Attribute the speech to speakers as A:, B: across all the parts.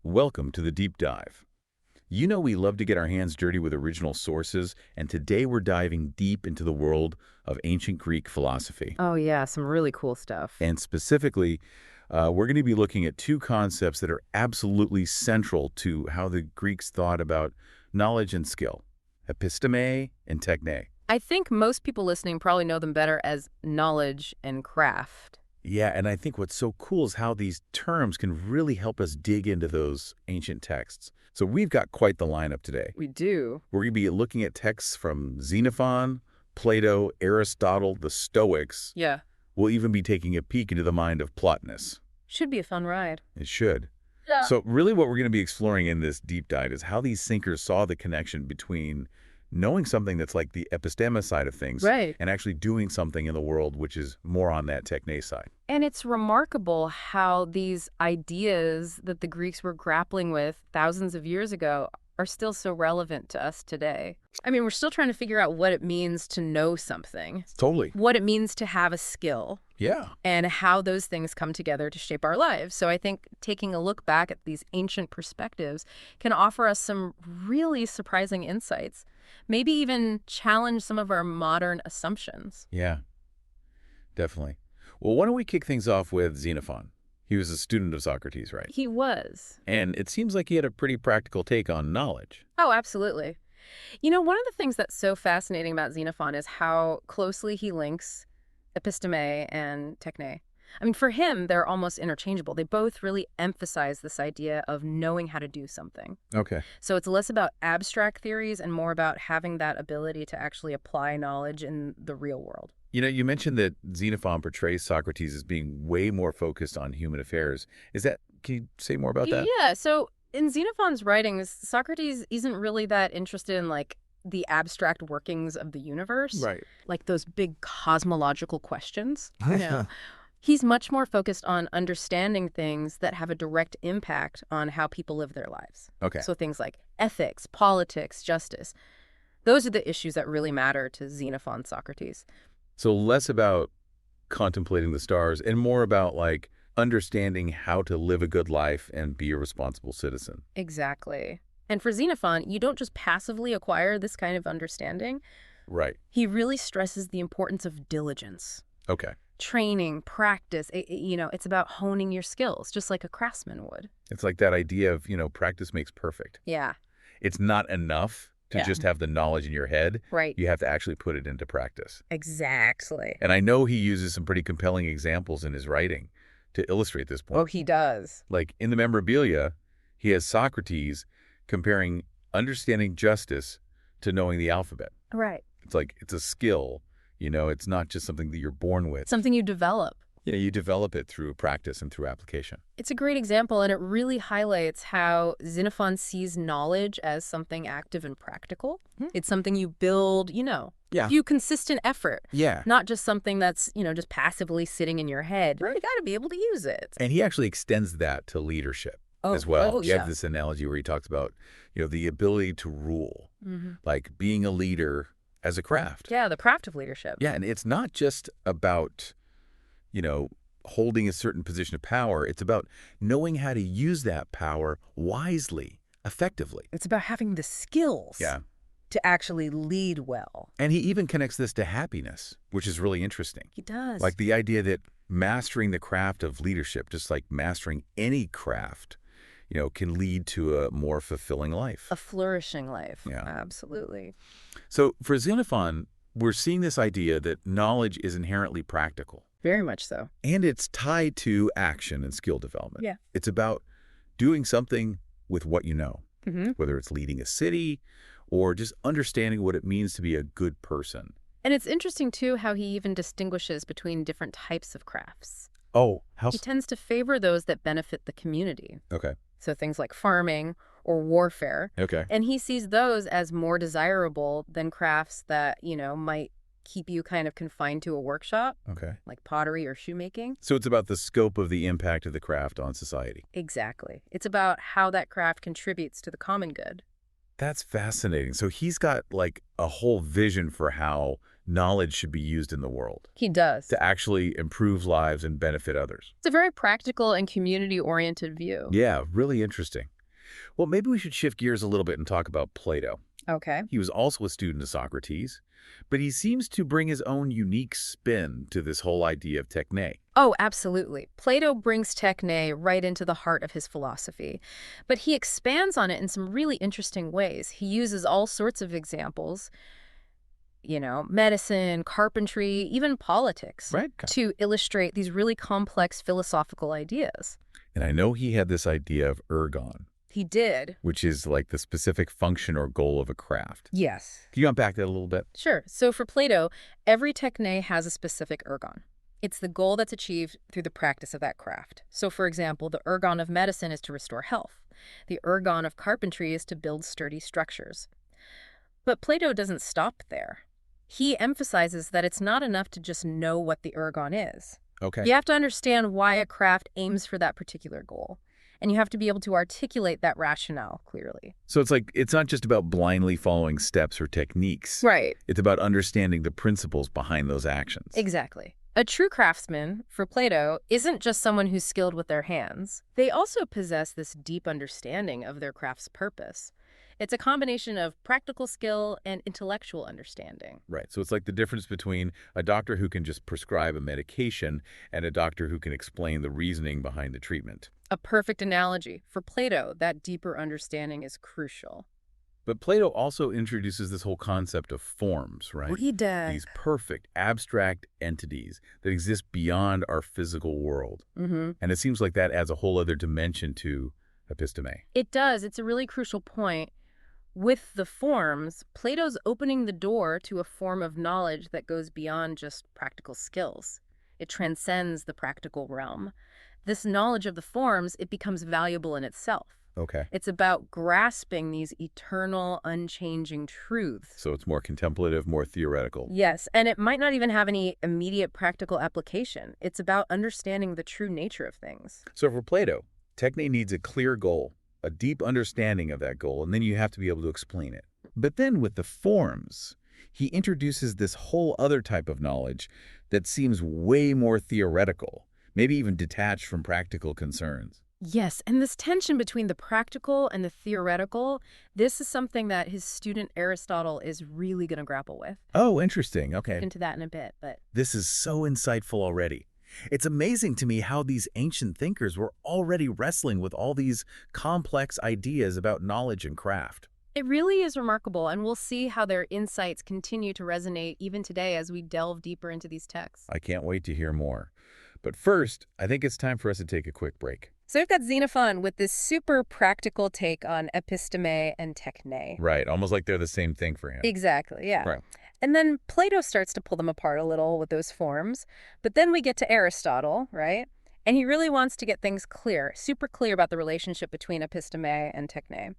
A: Welcome to the Deep Dive. You know we love to get our hands dirty with original sources, and today we're diving deep into the world of ancient Greek philosophy.
B: Oh, yeah, some really cool stuff.
A: And specifically, we're going to be looking at two concepts that are absolutely central to how the Greeks thought about knowledge and skill: episteme and techne.
B: I think most people listening probably know them better as knowledge and craft.
A: Yeah, and I think what's so cool is how these terms can really help us dig into those ancient texts. So we've got quite the lineup today.
B: We do.
A: We're going to be looking at texts from Xenophon, Plato, Aristotle, the Stoics.
B: Yeah.
A: We'll even be taking a peek into the mind of Plotinus.
B: Should be a fun ride.
A: It should.
B: Yeah.
A: So really what we're going to be exploring in this deep dive is how these thinkers saw the connection between knowing something that's like the episteme side of things
B: Right.
A: and actually doing something in the world which is more on that techne side.
B: And it's remarkable how these ideas that the Greeks were grappling with thousands of years ago are still so relevant to us today. I mean, we're still trying to figure out what it means to know something,
A: Totally.
B: what it means to have a skill,
A: Yeah.
B: and how those things come together to shape our lives. So I think taking a look back at these ancient perspectives can offer us some really surprising insights, maybe even challenge some of our modern assumptions.
A: Yeah, definitely. Well, why don't we kick things off with Xenophon? He was a student of Socrates, right?
B: He was.
A: And it seems like he had a pretty practical take on knowledge.
B: Oh, absolutely. You know, one of the things that's so fascinating about Xenophon is how closely he links episteme and techne. I mean, for him, they're almost interchangeable. They both really emphasize this idea of knowing how to do something.
A: Okay.
B: So it's less about abstract theories and more about having that ability to actually apply knowledge in the real world.
A: You know, you mentioned that Xenophon portrays Socrates as being way more focused on human affairs. Can you say more about that?
B: Yeah, so in Xenophon's writings, Socrates isn't really that interested in the abstract workings of the universe,
A: Right.
B: like those big cosmological questions. He's much more focused on understanding things that have a direct impact on how people live their lives.
A: Okay.
B: So things like ethics, politics, justice. Those are the issues that really matter to Xenophon Socrates.
A: So less about contemplating the stars and more about like understanding how to live a good life and be a responsible citizen.
B: Exactly. And for Xenophon, you don't just passively acquire this kind of understanding.
A: Right.
B: He really stresses the importance of diligence,
A: Okay.
B: training, practice. It's about honing your skills, just like a craftsman would.
A: It's like that idea of, practice makes perfect.
B: Yeah,
A: It's not enough to
B: Yeah.
A: just have the knowledge in your head.
B: right.
A: You have to actually put it into practice.
B: Exactly.
A: And I know he uses some pretty compelling examples in his writing to illustrate this point.
B: Oh, he does.
A: Like in the memorabilia, he has Socrates comparing understanding justice to knowing the alphabet.
B: Right.
A: It's like it's a skill, it's not just something that you're born with.
B: Something you develop.
A: Yeah, you develop it through practice and through application.
B: It's a great example, and it really highlights how Xenophon sees knowledge as something active and practical. It's something you build,
A: Yeah.
B: through consistent effort,
A: Yeah.
B: not just something that's, just passively sitting in your head.
A: Right.
B: You got to be able to use it.
A: And he actually extends that to leadership
B: Oh,
A: as well.
B: oh,
A: You
B: yeah.
A: have this analogy where he talks about, the ability to rule, like being a leader as a craft.
B: Yeah, the craft of leadership.
A: Yeah, and it's not just about, holding a certain position of power. It's about knowing how to use that power wisely, effectively.
B: It's about having the skills
A: Yeah.
B: to actually lead well.
A: And he even connects this to happiness, which is really interesting.
B: He does.
A: Like the idea that mastering the craft of leadership, just like mastering any craft, can lead to a more fulfilling life.
B: a flourishing life.
A: Yeah.
B: Absolutely.
A: So for Xenophon, we're seeing this idea that knowledge is inherently practical.
B: Very much so.
A: And it's tied to action and skill development.
B: Yeah.
A: It's about doing something with what you know,
B: Mm-hmm.
A: whether it's leading a city or just understanding what it means to be a good person.
B: And it's interesting, too, how he even distinguishes between different types of crafts.
A: Oh, how...
B: He tends to favor those that benefit the community.
A: Okay.
B: So things like farming or warfare.
A: Okay.
B: And he sees those as more desirable than crafts that, might keep you kind of confined to a workshop,
A: Okay.
B: like pottery or shoemaking.
A: So it's about the scope of the impact of the craft on society.
B: Exactly. It's about how that craft contributes to the common good.
A: That's fascinating. So he's got like a whole vision for how knowledge should be used in the world
B: He does.
A: to actually improve lives and benefit others.
B: It's a very practical and community-oriented view.
A: Yeah, really interesting. Well, maybe we should shift gears a little bit and talk about Plato.
B: Okay.
A: He was also a student of Socrates, but he seems to bring his own unique spin to this whole idea of techne.
B: Oh, absolutely. Plato brings techne right into the heart of his philosophy, but he expands on it in some really interesting ways. He uses all sorts of examples, medicine, carpentry, even politics,
A: Right.
B: to illustrate these really complex philosophical ideas.
A: And I know he had this idea of ergon,
B: He did.
A: which is like the specific function or goal of a craft.
B: Yes.
A: Can you unpack that a little bit?
B: Sure. So for Plato, every techne has a specific ergon. It's the goal that's achieved through the practice of that craft. So for example, the ergon of medicine is to restore health. The ergon of carpentry is to build sturdy structures. But Plato doesn't stop there. He emphasizes that it's not enough to just know what the ergon is.
A: Okay.
B: You have to understand why a craft aims for that particular goal. And you have to be able to articulate that rationale clearly.
A: So it's not just about blindly following steps or techniques.
B: Right.
A: It's about understanding the principles behind those actions.
B: Exactly. A true craftsman, for Plato, isn't just someone who's skilled with their hands. They also possess this deep understanding of their craft's purpose. It's a combination of practical skill and intellectual understanding.
A: Right. So it's like the difference between a doctor who can just prescribe a medication and a doctor who can explain the reasoning behind the treatment.
B: A perfect analogy. For Plato, that deeper understanding is crucial.
A: But Plato also introduces this whole concept of forms, right?
B: He did.
A: These perfect, abstract entities that exist beyond our physical world.
B: Mm-hmm.
A: And it seems like that adds a whole other dimension to episteme.
B: It does. It's a really crucial point. With the forms, Plato's opening the door to a form of knowledge that goes beyond just practical skills. It transcends the practical realm. This knowledge of the forms, it becomes valuable in itself.
A: Okay.
B: It's about grasping these eternal, unchanging truths.
A: So it's more contemplative, more theoretical.
B: Yes, and it might not even have any immediate practical application. It's about understanding the true nature of things.
A: So for Plato, techne needs a clear goal, a deep understanding of that goal, and then you have to be able to explain it. But then with the forms, he introduces this whole other type of knowledge that seems way more theoretical, maybe even detached from practical concerns.
B: Yes, and this tension between the practical and the theoretical, this is something that his student Aristotle is really going to grapple with.
A: Oh, interesting. Okay.
B: Get into that in a bit, but
A: This is so insightful already. It's amazing to me how these ancient thinkers were already wrestling with all these complex ideas about knowledge and craft.
B: it really is remarkable, and we'll see how their insights continue to resonate even today as we delve deeper into these texts.
A: I can't wait to hear more. But first, I think it's time for us to take a quick break.
B: So we've got Xenophon with this super practical take on episteme and techne.
A: Right, almost like they're the same thing for him.
B: Exactly, yeah.
A: Right.
B: And then Plato starts to pull them apart a little with those forms. But then we get to Aristotle, right? And he really wants to get things clear, super clear about the relationship between episteme and techne.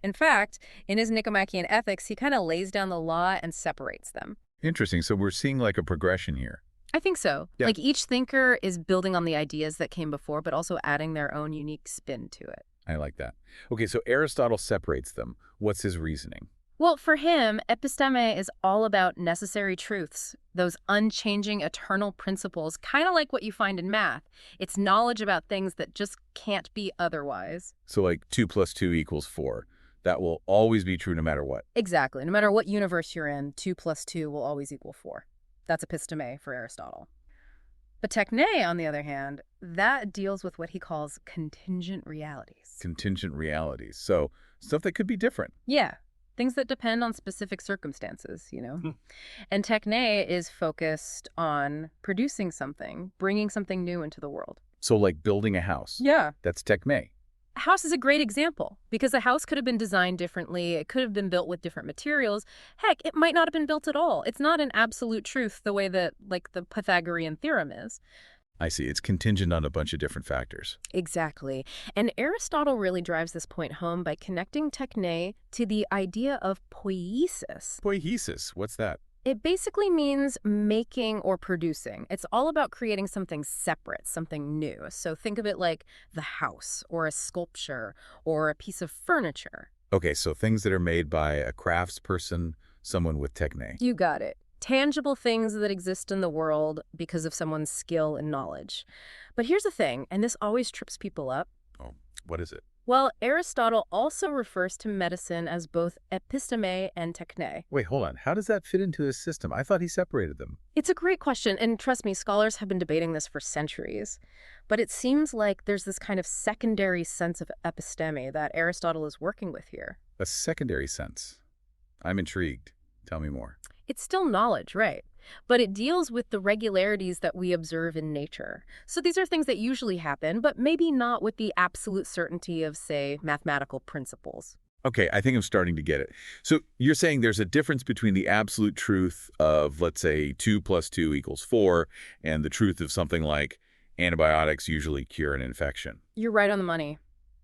B: In fact, in his Nicomachean Ethics, he kind of lays down the law and separates them.
A: Interesting. So we're seeing like a progression here.
B: I think so.
A: Yeah.
B: Like each thinker is building on the ideas that came before, but also adding their own unique spin to it.
A: I like that. Okay, so Aristotle separates them. What's his reasoning?
B: Well, for him, episteme is all about necessary truths, those unchanging eternal principles, kind of like what you find in math. It's knowledge about things that just can't be otherwise.
A: So like 2 + 2 = 4. That will always be true no matter what.
B: Exactly. No matter what universe you're in, 2 + 2 will always equal 4. That's episteme for Aristotle. But techne, on the other hand, that deals with what he calls contingent realities.
A: Contingent realities. So stuff that could be different.
B: Yeah, things that depend on specific circumstances. And techne is focused on producing something, bringing something new into the world.
A: So like building a house.
B: Yeah.
A: That's techne.
B: A house is a great example because a house could have been designed differently. It could have been built with different materials. Heck, it might not have been built at all. It's not an absolute truth the way that, like, the Pythagorean theorem is.
A: I see. It's contingent on a bunch of different factors.
B: Exactly. And Aristotle really drives this point home by connecting techne to the idea of poiesis.
A: Poiesis. What's that?
B: It basically means making or producing. It's all about creating something separate, something new. So think of it like the house or a sculpture or a piece of furniture.
A: Okay, so things that are made by a craftsperson, someone with techne.
B: You got it. tangible things that exist in the world because of someone's skill and knowledge. But here's the thing, and this always trips people up.
A: Oh, what is it?
B: Well, Aristotle also refers to medicine as both episteme and techne.
A: Wait, hold on. How does that fit into his system? I thought he separated them.
B: It's a great question, and trust me, scholars have been debating this for centuries. But it seems like there's this kind of secondary sense of episteme that Aristotle is working with here.
A: A secondary sense. I'm intrigued. Tell me more.
B: It's still knowledge, right? But it deals with the regularities that we observe in nature. So these are things that usually happen, but maybe not with the absolute certainty of, say, mathematical principles.
A: Okay, I think I'm starting to get it. So you're saying there's a difference between the absolute truth of, let's say, 2 plus 2 equals 4, and the truth of something like antibiotics usually cure an infection.
B: You're right on the money.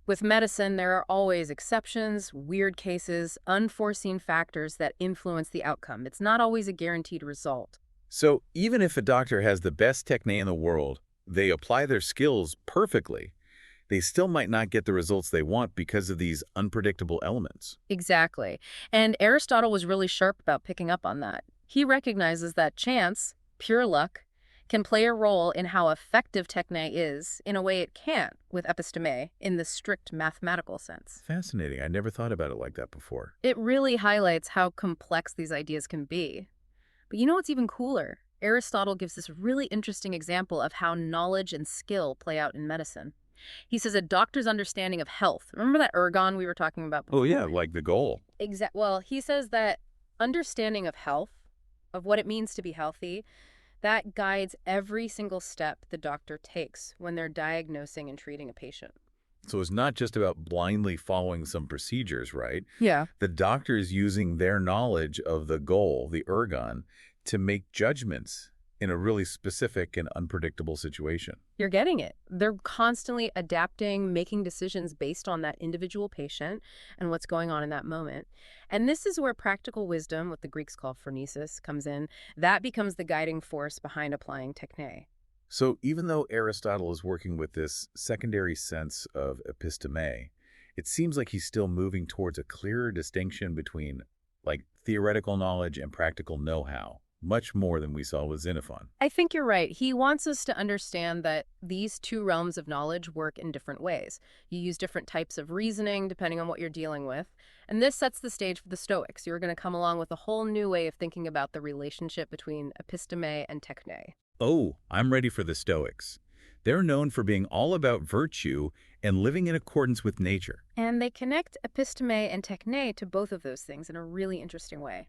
B: With medicine, there are always exceptions, weird cases, unforeseen factors that influence the outcome. It's not always a guaranteed result.
A: So even if a doctor has the best technique in the world, they apply their skills perfectly, they still might not get the results they want because of these unpredictable elements.
B: Exactly. And Aristotle was really sharp about picking up on that. He recognizes that chance, pure luck, can play a role in how effective techne is in a way it can't with episteme in the strict mathematical sense.
A: Fascinating. I never thought about it like that before.
B: It really highlights how complex these ideas can be. But you know what's even cooler? Aristotle gives this really interesting example of how knowledge and skill play out in medicine. He says a doctor's understanding of health. Remember that ergon we were talking about before?
A: Oh, yeah, like the goal.
B: Well, he says that understanding of health, of what it means to be healthy, that guides every single step the doctor takes when they're diagnosing and treating a patient.
A: So it's not just about blindly following some procedures, right?
B: Yeah.
A: The doctor is using their knowledge of the goal, the ergon, to make judgments in a really specific and unpredictable situation.
B: You're getting it. They're constantly adapting, making decisions based on that individual patient and what's going on in that moment. And this is where practical wisdom, what the Greeks call phronesis, comes in. That becomes the guiding force behind applying techne.
A: So even though Aristotle is working with this secondary sense of episteme, it seems like he's still moving towards a clearer distinction between, like, theoretical knowledge and practical know-how, much more than we saw with Xenophon.
B: I think you're right. He wants us to understand that these two realms of knowledge work in different ways. You use different types of reasoning depending on what you're dealing with. And this sets the stage for the Stoics. You're going to come along with a whole new way of thinking about the relationship between episteme and techne.
A: Oh, I'm ready for the Stoics. They're known for being all about virtue and living in accordance with nature.
B: And they connect episteme and techne to both of those things in a really interesting way.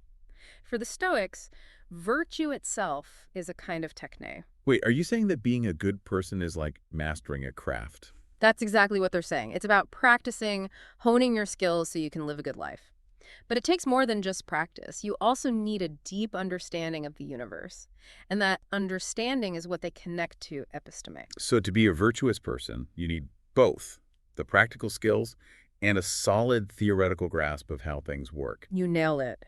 B: For the Stoics, virtue itself is a kind of techne.
A: Wait, are you saying that being a good person is like mastering a craft?
B: That's exactly what they're saying. It's about practicing, honing your skills so you can live a good life. But it takes more than just practice. You also need a deep understanding of the universe. And that understanding is what they connect to episteme.
A: So to be a virtuous person, you need both the practical skills and a solid theoretical grasp of how things work.
B: You nail it.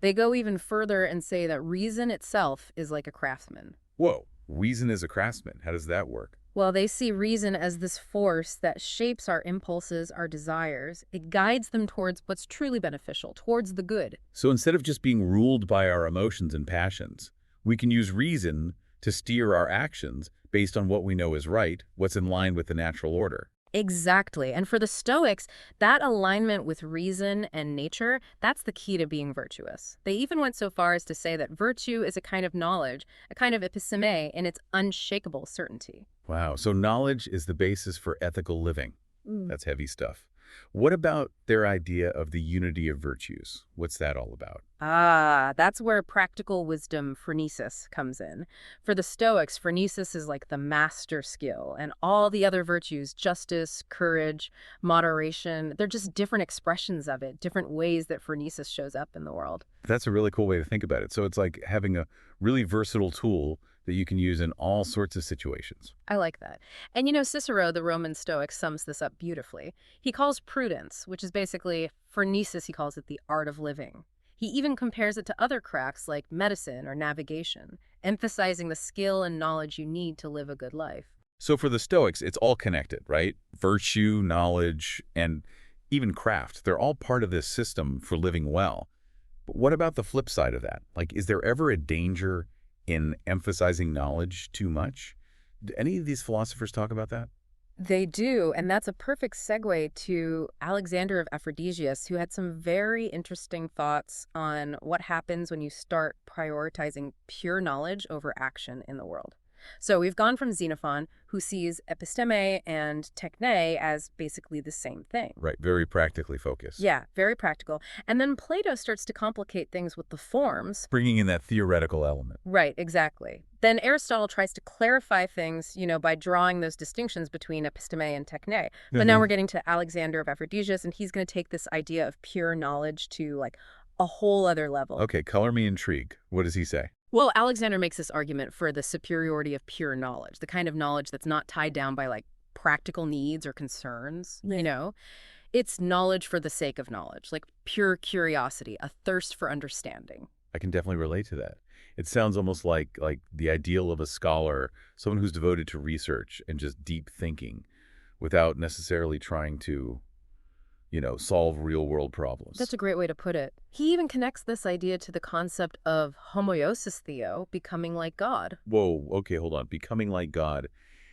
B: They go even further and say that reason itself is like a craftsman.
A: Whoa, reason is a craftsman. How does that work?
B: Well, they see reason as this force that shapes our impulses, our desires. It guides them towards what's truly beneficial, towards the good.
A: So instead of just being ruled by our emotions and passions, we can use reason to steer our actions based on what we know is right, what's in line with the natural order.
B: Exactly. And for the Stoics, that alignment with reason and nature, that's the key to being virtuous. They even went so far as to say that virtue is a kind of knowledge, a kind of episteme in its unshakable certainty.
A: Wow, so knowledge is the basis for ethical living.
B: Mm.
A: That's heavy stuff. What about their idea of the unity of virtues? What's that all about?
B: That's where practical wisdom, phronesis, comes in. For the Stoics, phronesis is like the master skill, and all the other virtues, justice, courage, moderation, they're just different expressions of it, different ways that phronesis shows up in the world.
A: That's a really cool way to think about it. So it's like having a really versatile tool that you can use in all sorts of situations.
B: I like that. And you know, Cicero, the Roman Stoic, sums this up beautifully. He calls prudence, which is basically, phronesis, he calls it the art of living. He even compares it to other crafts like medicine or navigation, emphasizing the skill and knowledge you need to live a good life.
A: So for the Stoics, it's all connected, right? Virtue, knowledge, and even craft. They're all part of this system for living well. But what about the flip side of that? Like, is there ever a danger in emphasizing knowledge too much? Do any of these philosophers talk about that?
B: They do, and that's a perfect segue to Alexander of Ephrodisius, who had some very interesting thoughts on what happens when you start prioritizing pure knowledge over action in the world. So we've gone from Xenophon, who sees episteme and techne as basically the same thing.
A: Right, very practically focused.
B: Yeah, very practical. And then Plato starts to complicate things with the forms.
A: Bringing in that theoretical element.
B: Right, exactly. Then Aristotle tries to clarify things, by drawing those distinctions between episteme and techne. But now we're getting to Alexander of Ephrodisius, and he's going to take this idea of pure knowledge to like a whole other level.
A: Okay, color me intrigued. What does he say?
B: Well, Alexander makes this argument for the superiority of pure knowledge, the kind of knowledge that's not tied down by like practical needs or concerns. It's knowledge for the sake of knowledge, like pure curiosity, a thirst for understanding.
A: I can definitely relate to that. It sounds almost like the ideal of a scholar, someone who's devoted to research and just deep thinking without necessarily trying to, solve real-world problems.
B: That's a great way to put it. He even connects this idea to the concept of homoiosis theo, becoming like God.
A: Whoa, okay, hold on. Becoming like God.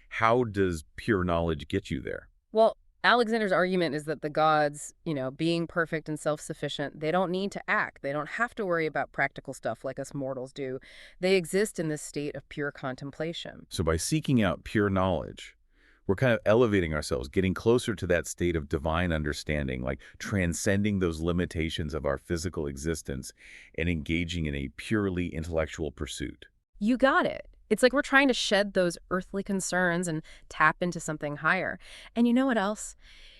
A: How does pure knowledge get you there?
B: Well, Alexander's argument is that the gods, being perfect and self-sufficient, they don't need to act. They don't have to worry about practical stuff like us mortals do. They exist in this state of pure contemplation.
A: So by seeking out pure knowledge, we're kind of elevating ourselves, getting closer to that state of divine understanding, like transcending those limitations of our physical existence and engaging in a purely intellectual pursuit.
B: You got it. It's like we're trying to shed those earthly concerns and tap into something higher. And you know what else?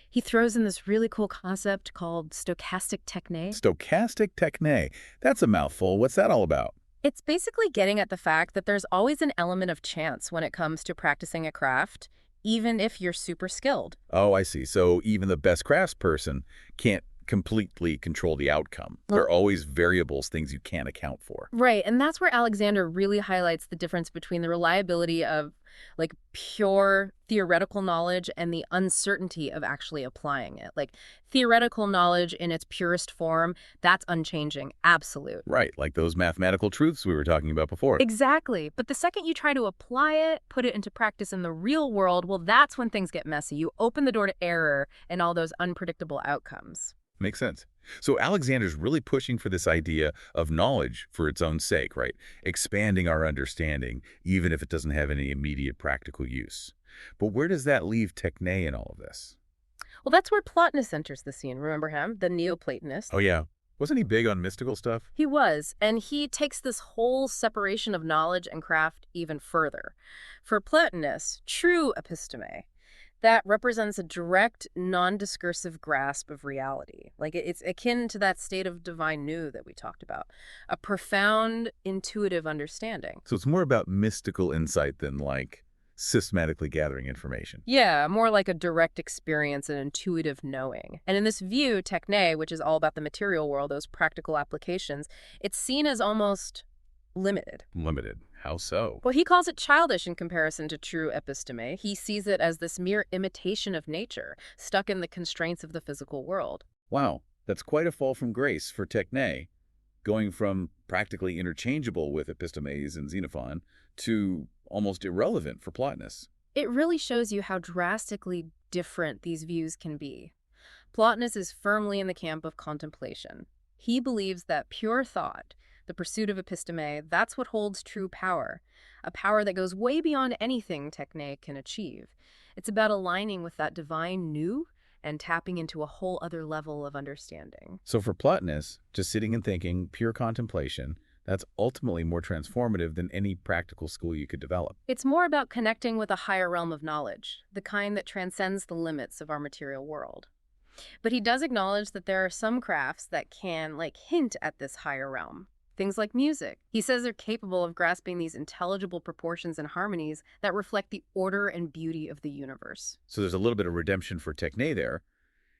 B: He throws in this really cool concept called stochastic techne.
A: Stochastic techne. That's a mouthful. What's that all about?
B: It's basically getting at the fact that there's always an element of chance when it comes to practicing a craft, even if you're super skilled.
A: Oh, I see. So even the best craftsperson can't completely control the outcome. There are always variables, things you can't account for.
B: Right, and that's where Alexander really highlights the difference between the reliability of like pure theoretical knowledge and the uncertainty of actually applying it. Like theoretical knowledge in its purest form, that's unchanging, absolute.
A: Right, like those mathematical truths we were talking about before.
B: Exactly. But the second you try to apply it, put it into practice in the real world, well, that's when things get messy. You open the door to error and all those unpredictable outcomes.
A: Makes sense. So Alexander's really pushing for this idea of knowledge for its own sake, right? Expanding our understanding, even if it doesn't have any immediate practical use. But where does that leave Techne in all of this?
B: Well, that's where Plotinus enters the scene. Remember him? The Neoplatonist.
A: Oh, yeah. Wasn't he big on mystical stuff?
B: He was, and he takes this whole separation of knowledge and craft even further. For Plotinus, true episteme, that represents a direct, non-discursive grasp of reality. Like it's akin to that state of divine nous that we talked about, a profound, intuitive understanding.
A: So it's more about mystical insight than like systematically gathering information.
B: Yeah, more like a direct experience and intuitive knowing. And in this view, techne, which is all about the material world, those practical applications, it's seen as almost limited.
A: Limited. How so?
B: Well, he calls it childish in comparison to true episteme. He sees it as this mere imitation of nature, stuck in the constraints of the physical world.
A: Wow, that's quite a fall from grace for Techne, going from practically interchangeable with Epistemes and Xenophon to almost irrelevant for Plotinus.
B: It really shows you how drastically different these views can be. Plotinus is firmly in the camp of contemplation. He believes that pure thought, the pursuit of episteme, that's what holds true power, a power that goes way beyond anything Techne can achieve. It's about aligning with that divine nous and tapping into a whole other level of understanding.
A: So for Plotinus, just sitting and thinking, pure contemplation, that's ultimately more transformative than any practical school you could develop.
B: It's more about connecting with a higher realm of knowledge, the kind that transcends the limits of our material world. But he does acknowledge that there are some crafts that can, hint at this higher realm. Things like music. He says they're capable of grasping these intelligible proportions and harmonies that reflect the order and beauty of the universe.
A: So there's a little bit of redemption for Techne there,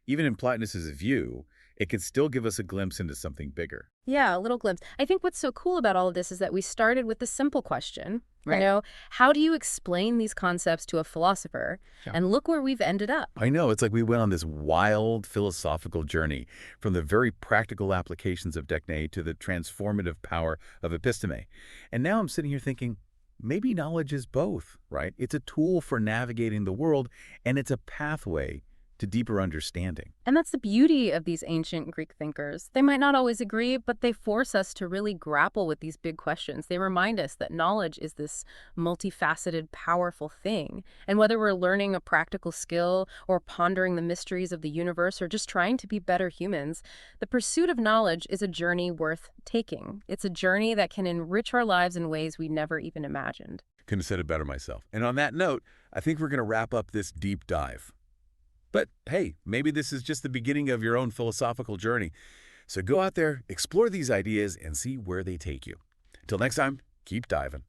A: Even in Plotinus's view, it could still give us a glimpse into something bigger.
B: Yeah, a little glimpse. I think what's so cool about all of this is that we started with the simple question,
C: Right.
B: how do you explain these concepts to a philosopher?
C: Yeah.
B: And look where we've ended up.
A: I know, it's like we went on this wild philosophical journey from the very practical applications of Techne to the transformative power of Episteme. And now I'm sitting here thinking, maybe knowledge is both, right? It's a tool for navigating the world, and it's a pathway to deeper understanding.
B: And that's the beauty of these ancient Greek thinkers. They might not always agree, but they force us to really grapple with these big questions. They remind us that knowledge is this multifaceted, powerful thing. And whether we're learning a practical skill or pondering the mysteries of the universe or just trying to be better humans, the pursuit of knowledge is a journey worth taking. It's a journey that can enrich our lives in ways we never even imagined.
A: Couldn't have said it better myself. And on that note, I think we're going to wrap up this deep dive. But hey, maybe this is just the beginning of your own philosophical journey. So go out there, explore these ideas, and see where they take you. Until next time, keep diving.